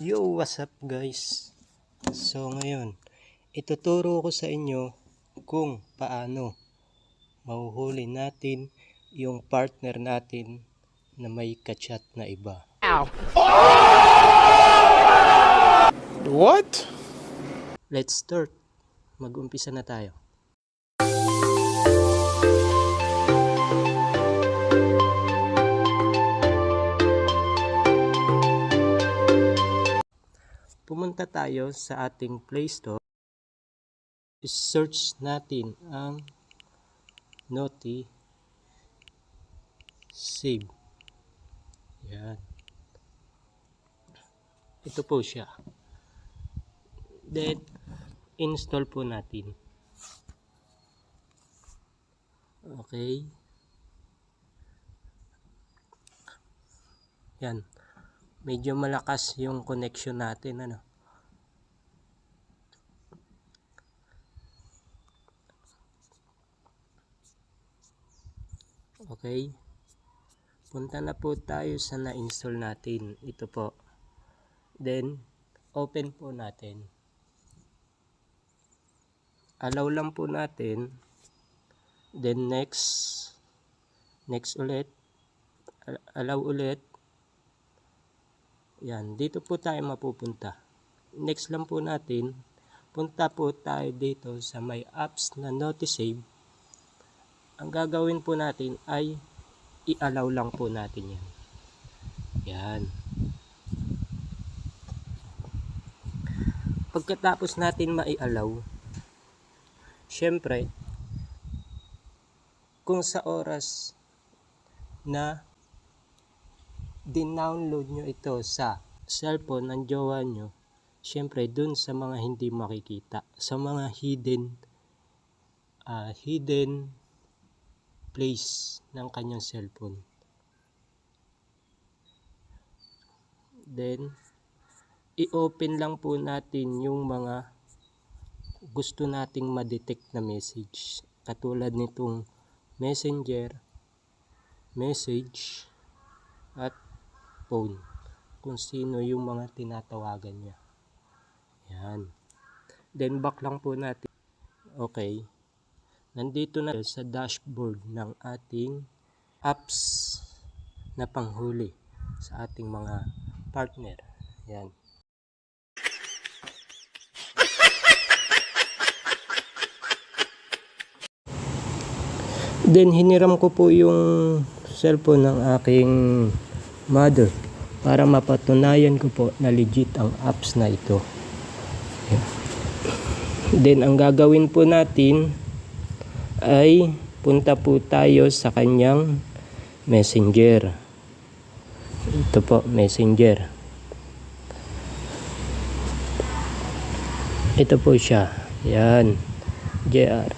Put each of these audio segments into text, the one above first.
Yo, what's up guys? So ngayon, ituturo ko sa inyo kung paano mahuhuli natin yung partner natin na may kachat na iba. Ow! What? Let's start. Mag-umpisa na tayo. Pumunta tayo sa ating Play Store. I-search natin ang Naughty Save. Yan. Ito po siya. Then, install po natin. Okay. Yan. Medyo malakas yung connection natin, ano. Okay. Punta na po tayo sa na-install natin. Ito po. Then, open po natin. Allow lang po natin. Then, next. Next ulit. Allow ulit. Yan, dito po tayo mapupunta. Next lang po natin, punta po tayo dito sa may apps na Naughty Save. Ang gagawin po natin ay i-allow lang po natin yan. Yan. Pagkatapos natin mai-allow, syempre, kung sa oras na din-download nyo ito sa cellphone ng jowa nyo, syempre dun sa mga hindi makikita, sa mga hidden place ng kanyang cellphone. Then, i-open lang po natin yung mga gusto nating ma-detect na message. Katulad nitong Messenger, Message, at phone, kung sino yung mga tinatawagan niya. Yan. Then back lang po natin. Okay. Nandito na sa dashboard ng ating apps na panghuli sa ating mga partner. Yan. Then hiniram ko po yung cellphone ng aking mother para mapatunayan ko po na legit ang apps na ito. Then ang gagawin po natin ay punta po tayo sa kanyang Messenger. Ito po, Messenger. Ito po siya. Yan. JR.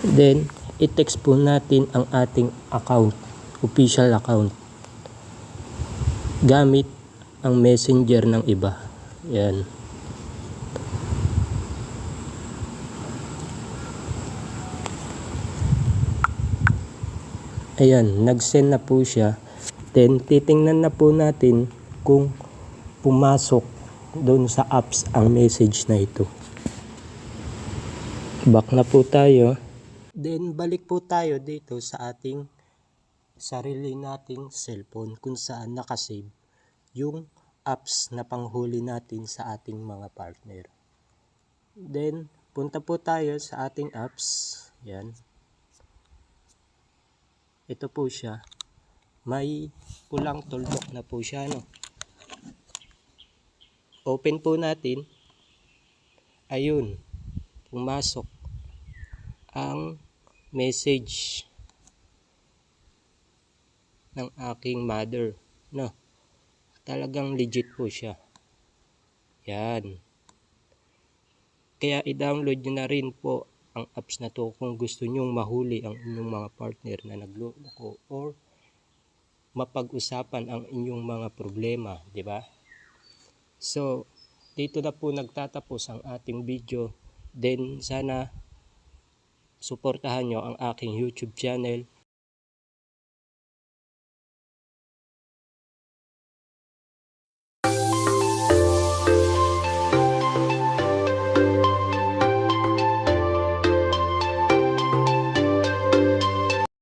Then i-text po natin ang ating account, official account, gamit ang Messenger ng iba. Yan. Ayan, nag-send na po siya. Then titingnan na po natin kung pumasok doon sa apps ang message na ito. Back na po tayo. Then balik po tayo dito sa ating sarili nating cellphone kung saan nakasave yung apps na panghuli natin sa ating mga partner. Then punta po tayo sa ating apps. Yan. Ito po siya. May pulang tuldok na po siya, no? Open po natin. Ayun. Pumasok ang message ng aking mother, no? Talagang legit po siya. Yan. Kaya i-download nyo na rin po ang apps na to kung gusto nyong mahuli ang inyong mga partner na nagloloko or mapag-usapan ang inyong mga problema, di ba? So, dito na po nagtatapos ang ating video. Then sana suportahan nyo ang aking YouTube channel